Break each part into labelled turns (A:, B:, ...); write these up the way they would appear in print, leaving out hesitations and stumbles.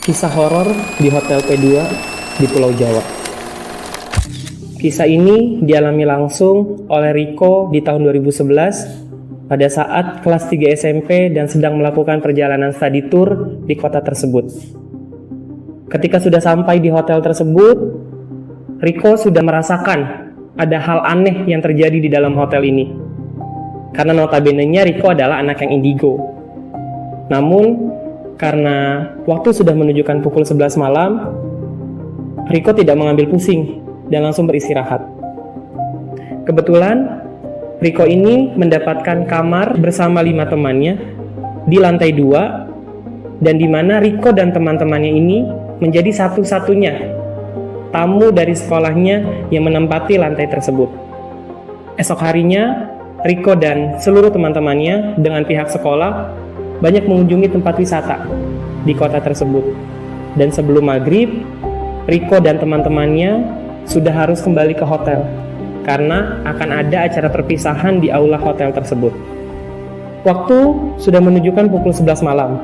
A: Kisah horor di Hotel P2 di Pulau Jawa. Kisah ini dialami langsung oleh Riko di tahun 2011 pada saat kelas 3 SMP dan sedang melakukan perjalanan study tour di kota tersebut. Ketika sudah sampai di hotel tersebut, Riko sudah merasakan ada hal aneh yang terjadi di dalam hotel ini. Karena notabene-nya Riko adalah anak yang indigo. Namun, karena waktu sudah menunjukkan pukul 11 malam, Riko tidak mengambil pusing dan langsung beristirahat. Kebetulan, Riko ini mendapatkan kamar bersama 5 temannya di lantai 2, dan di mana Riko dan teman-temannya ini menjadi satu-satunya tamu dari sekolahnya yang menempati lantai tersebut. Esok harinya, Riko dan seluruh teman-temannya dengan pihak sekolah banyak mengunjungi tempat wisata di kota tersebut. Dan sebelum maghrib, Riko dan teman-temannya sudah harus kembali ke hotel karena akan ada acara perpisahan di aula hotel tersebut. Waktu sudah menunjukkan pukul 11 malam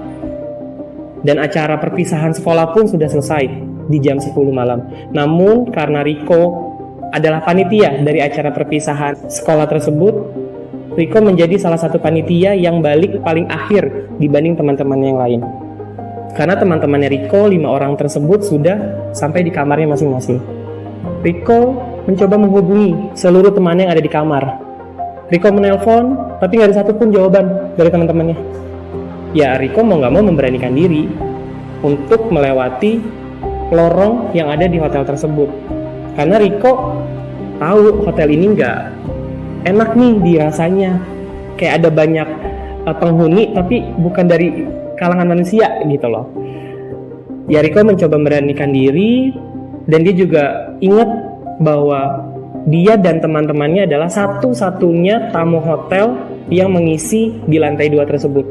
A: dan acara perpisahan sekolah pun sudah selesai di jam 10 malam. Namun karena Riko adalah panitia dari acara perpisahan sekolah tersebut, Riko menjadi salah satu panitia yang balik paling akhir dibanding teman-teman yang lain. Karena teman-temannya Riko, 5 orang tersebut sudah sampai di kamarnya masing-masing. Riko mencoba menghubungi seluruh teman yang ada di kamar. Riko menelpon, tapi nggak ada satupun jawaban dari teman-temannya. Ya, Riko mau nggak mau memberanikan diri untuk melewati lorong yang ada di hotel tersebut. Karena Riko tahu hotel ini nggak enak nih dirasanya, kayak ada banyak penghuni tapi bukan dari kalangan manusia gitu loh. Ya, Riko mencoba memberanikan diri dan dia juga ingat bahwa dia dan teman-temannya adalah satu-satunya tamu hotel yang mengisi di lantai 2 tersebut.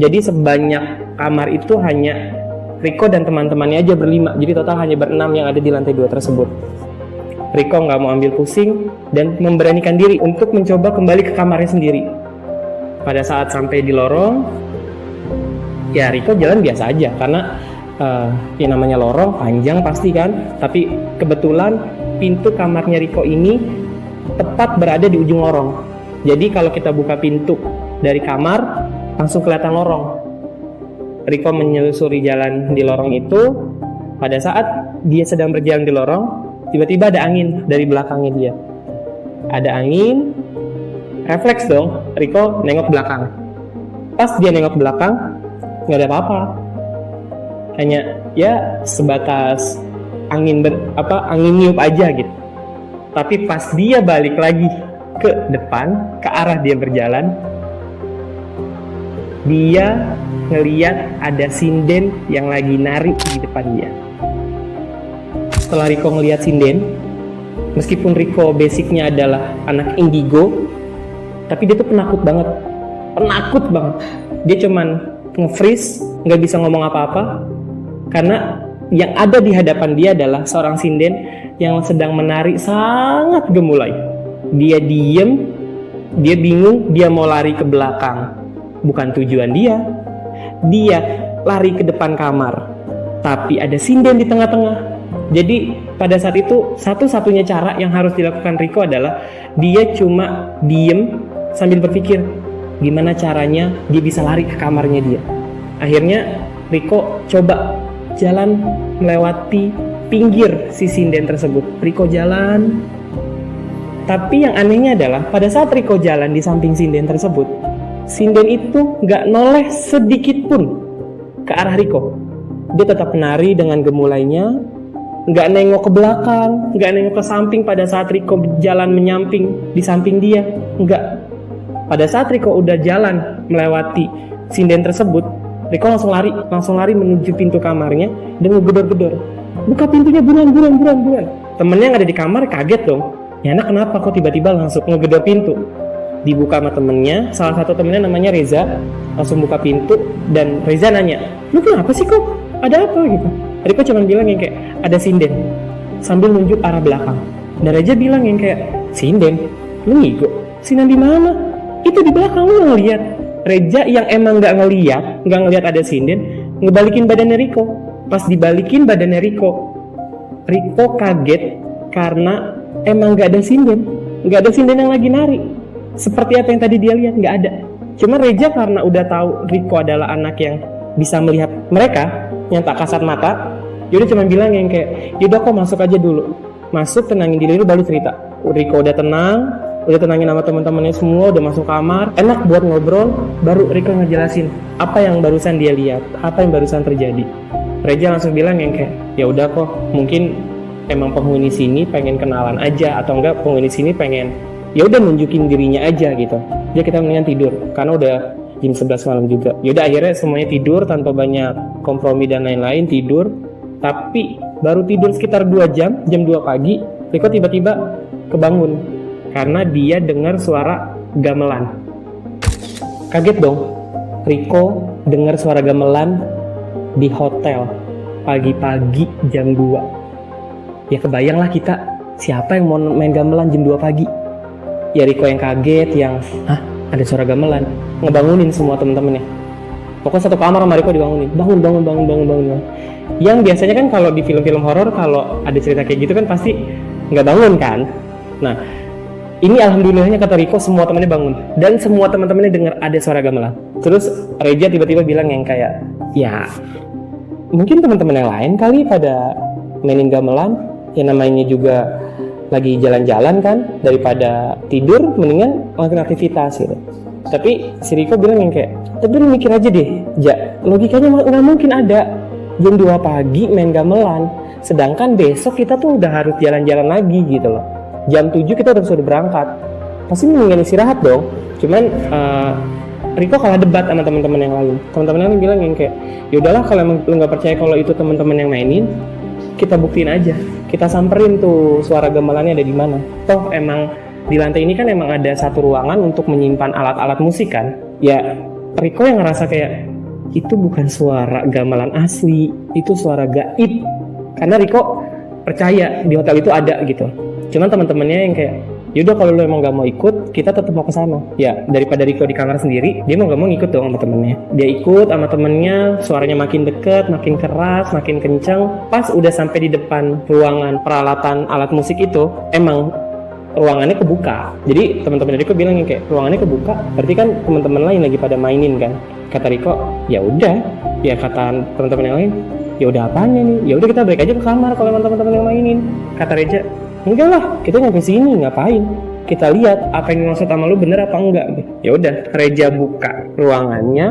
A: Jadi sebanyak kamar itu hanya Riko dan teman-temannya aja berlima, jadi total hanya berenam yang ada di lantai 2 tersebut. Riko nggak mau ambil pusing dan memberanikan diri untuk mencoba kembali ke kamarnya sendiri. Pada saat sampai di lorong, ya Riko jalan biasa aja karena yang namanya lorong panjang pasti kan. Tapi kebetulan pintu kamarnya Riko ini tepat berada di ujung lorong. Jadi kalau kita buka pintu dari kamar, langsung kelihatan lorong. Riko menyelusuri jalan di lorong itu. Pada saat dia sedang berjalan di lorong, tiba-tiba ada angin dari belakangnya dia. Ada angin, refleks dong, Riko nengok belakang. Pas dia nengok belakang, nggak ada apa-apa. Hanya ya sebatas angin angin niup aja gitu. Tapi pas dia balik lagi ke depan, ke arah dia berjalan, dia ngeliat ada sinden yang lagi narik di depan dia. Setelah Riko ngelihat sinden, meskipun Riko basicnya adalah anak indigo, tapi dia tuh penakut banget. Dia cuman nge-freeze, nggak bisa ngomong apa-apa, karena yang ada di hadapan dia adalah seorang sinden yang sedang menari sangat gemulai. Dia diem, dia bingung, dia mau lari ke belakang. Bukan tujuan dia lari ke depan kamar, tapi ada sinden di tengah-tengah. Jadi pada saat itu satu-satunya cara yang harus dilakukan Riko adalah dia cuma diem sambil berpikir gimana caranya dia bisa lari ke kamarnya dia. Akhirnya Riko coba jalan melewati pinggir si sinden tersebut. Riko jalan, tapi yang anehnya adalah pada saat Riko jalan di samping sinden tersebut, sinden itu gak noleh sedikit pun ke arah Riko. Dia tetap menari dengan gemulainya, nggak nengok ke belakang, nggak nengok ke samping pada saat Riko jalan menyamping di samping dia, nggak. Pada saat Riko udah jalan melewati sinden tersebut, Riko langsung lari menuju pintu kamarnya dan ngegedor-gedor. Buka pintunya, buruan. Temennya yang ada di kamar kaget dong. Ya anak kenapa kok tiba-tiba langsung ngegedor pintu? Dibuka sama temennya, salah satu temennya namanya Reza, langsung buka pintu dan Reza nanya, lu kenapa sih kok? Ada apa gitu? Riko cuma bilang yang kayak ada sinden sambil nunjuk arah belakang. Dan Reza bilang yang kayak sinden, lu ngigo? Sinden di mana? Itu di belakang, lu ngeliat. Reza yang emang nggak ngeliat ada sinden, ngebalikin badannya Riko. Pas dibalikin badannya Riko kaget karena emang nggak ada sinden yang lagi nari. Seperti apa yang tadi dia lihat, nggak ada. Cuma Reja karena udah tahu Riko adalah anak yang bisa melihat mereka, yang tak kasat mata, yaudah cuma bilang yang kayak, yaudah kok masuk aja dulu. Masuk, tenangin diri dulu, baru cerita. Riko udah tenangin sama teman-temannya semua, udah masuk kamar, enak buat ngobrol. Baru Riko ngejelasin apa yang barusan dia lihat, apa yang barusan terjadi. Reja langsung bilang yang kayak, ya udah kok, mungkin emang penghuni sini pengen kenalan aja, atau enggak penghuni sini pengen ya udah nunjukin dirinya aja gitu. Jadi kita mendingan tidur karena udah jam 11 malam juga. Yaudah akhirnya semuanya tidur tanpa banyak kompromi dan lain-lain, tidur. Tapi baru tidur sekitar 2 jam 2 pagi, Riko tiba-tiba kebangun karena dia dengar suara gamelan. Kaget dong, Riko dengar suara gamelan di hotel pagi-pagi jam 2. Ya kebayang lah kita, siapa yang mau main gamelan jam 2 pagi? Ya Riko yang kaget, yang ada suara gamelan, ngebangunin semua temen-temennya. Pokoknya satu kamar sama Riko dibangunin, bangun. Yang biasanya kan kalau di film-film horor kalau ada cerita kayak gitu kan pasti nggak bangun kan. Nah ini alhamdulillahnya kata Riko semua temennya bangun dan semua teman-temannya dengar ada suara gamelan. Terus Reja tiba-tiba bilang yang kayak, ya mungkin teman-teman yang lain kali pada mainin gamelan, ya namanya juga lagi jalan-jalan kan, daripada tidur mendingan ngelakuin aktivitas gitu. Tapi si Riko bilang yang kayak, tapi lu mikir aja deh, logikanya nggak mungkin ada jam 2 pagi main gamelan, sedangkan besok kita tuh udah harus jalan-jalan lagi gitu loh. Jam 7 kita udah sudah berangkat, pasti mendingan istirahat dong. Cuman Riko kalah debat sama teman-teman yang lain. Teman-teman yang lain bilang yang kayak, yaudahlah kalau emang lu nggak percaya kalau itu teman-teman yang mainin, kita buktiin aja, kita samperin tuh suara gamelannya ada di mana. Toh emang di lantai ini kan emang ada satu ruangan untuk menyimpan alat-alat musik kan. Ya Riko yang ngerasa kayak itu bukan suara gamelan asli, itu suara gaib. Karena Riko percaya di hotel itu ada gitu. Cuman teman-temannya yang kayak, yaudah kalau lu emang gak mau ikut, kita tetap mau ke sana. Ya daripada Riko di kamar sendiri, dia mau gak mau ngikut dong sama temennya. Dia ikut sama temennya, suaranya makin deket, makin keras, makin kencang. Pas udah sampai di depan ruangan peralatan alat musik itu, emang ruangannya kebuka. Jadi teman-teman Riko bilang yang kayak, ruangannya kebuka, berarti kan teman-teman lain lagi pada mainin kan. Kata Riko, ya udah. Ya kata teman-teman yang lain, ya udah apanya nih? Ya udah kita balik aja ke kamar kalau teman-teman yang mainin. Kata Reja, enggak lah, kita nyampe sini ngapain? Kita lihat apa yang dimaksud sama lu bener apa enggak. Ya udah, Reja buka ruangannya.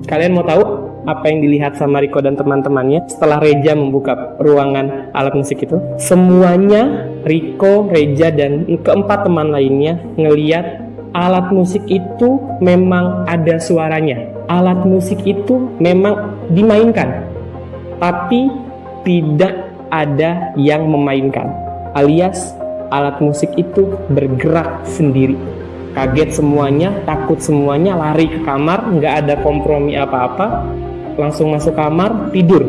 A: Kalian mau tahu apa yang dilihat sama Riko dan teman-temannya setelah Reja membuka ruangan alat musik itu? Semuanya Riko, Reja dan keempat teman lainnya ngelihat alat musik itu memang ada suaranya. Alat musik itu memang dimainkan, tapi tidak ada yang memainkan. Alias alat musik itu bergerak sendiri. Kaget semuanya, takut semuanya, lari ke kamar, nggak ada kompromi apa-apa, langsung masuk kamar, tidur.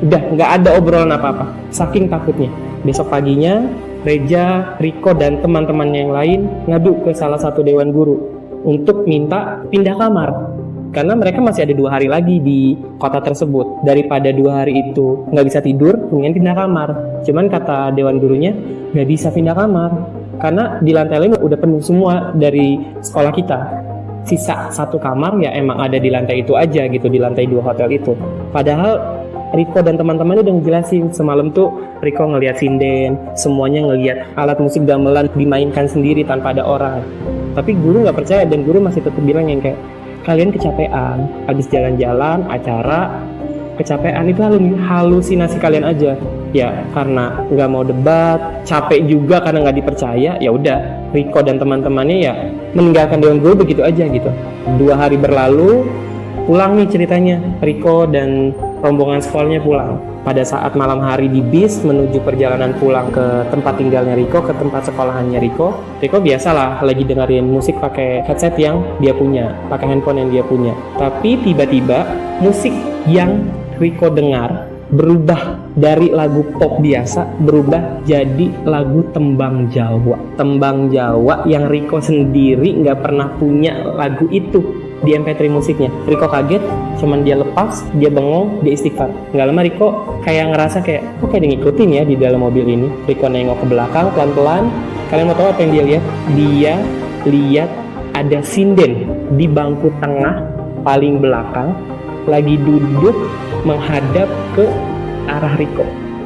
A: Udah nggak ada obrolan apa-apa, saking takutnya. Besok paginya Reja, Riko dan teman-temannya yang lain ngadu ke salah satu dewan guru untuk minta pindah kamar. Karena mereka masih ada 2 hari lagi di kota tersebut. Daripada 2 hari itu nggak bisa tidur, mendingan pindah kamar. Cuman kata dewan gurunya, nggak bisa pindah kamar. Karena di lantai lain udah penuh semua dari sekolah kita. Sisa 1 kamar ya emang ada di lantai itu aja gitu, di lantai 2 hotel itu. Padahal Riko dan teman-temannya udah ngejelasin semalam tuh Riko ngelihat sinden, semuanya ngelihat alat musik gamelan dimainkan sendiri tanpa ada orang. Tapi guru nggak percaya dan guru masih tetap bilang yang kayak, kalian kecapean, habis jalan-jalan, acara, kecapean itu halusinasi kalian aja. Ya karena nggak mau debat, capek juga karena nggak dipercaya, ya udah Riko dan teman-temannya ya meninggalkan dewan guru begitu aja gitu. 2 hari berlalu, pulang nih ceritanya, Riko dan rombongan sekolahnya pulang. Pada saat malam hari di bis menuju perjalanan pulang ke tempat tinggalnya Riko, ke tempat sekolahannya Riko biasalah lagi dengerin musik pakai headset yang dia punya, pakai handphone yang dia punya. Tapi tiba-tiba musik yang Riko dengar berubah dari lagu pop biasa, berubah jadi lagu tembang Jawa. Tembang Jawa yang Riko sendiri nggak pernah punya lagu itu. di MP3 musiknya. Riko kaget, cuman dia lepas, dia bengong, dia istighfar. Nggak lama Riko kayak ngerasa kayak, kok kayak ngikutin ya di dalam mobil ini. Riko nengok ke belakang pelan-pelan. Kalian mau tahu apa yang dia lihat? Dia lihat ada sinden di bangku tengah paling belakang lagi duduk menghadap ke arah Riko.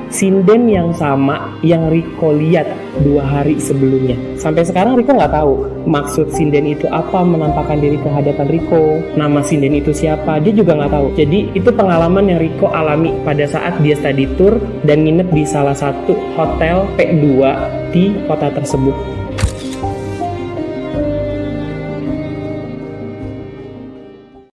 A: Sinden yang sama yang Riko lihat 2 hari sebelumnya. Sampai sekarang Riko nggak tahu maksud sinden itu apa, menampakkan diri ke hadapan Riko, nama sinden itu siapa, dia juga nggak tahu. Jadi itu pengalaman yang Riko alami pada saat dia study tour dan nginep di salah satu hotel P2 di kota tersebut.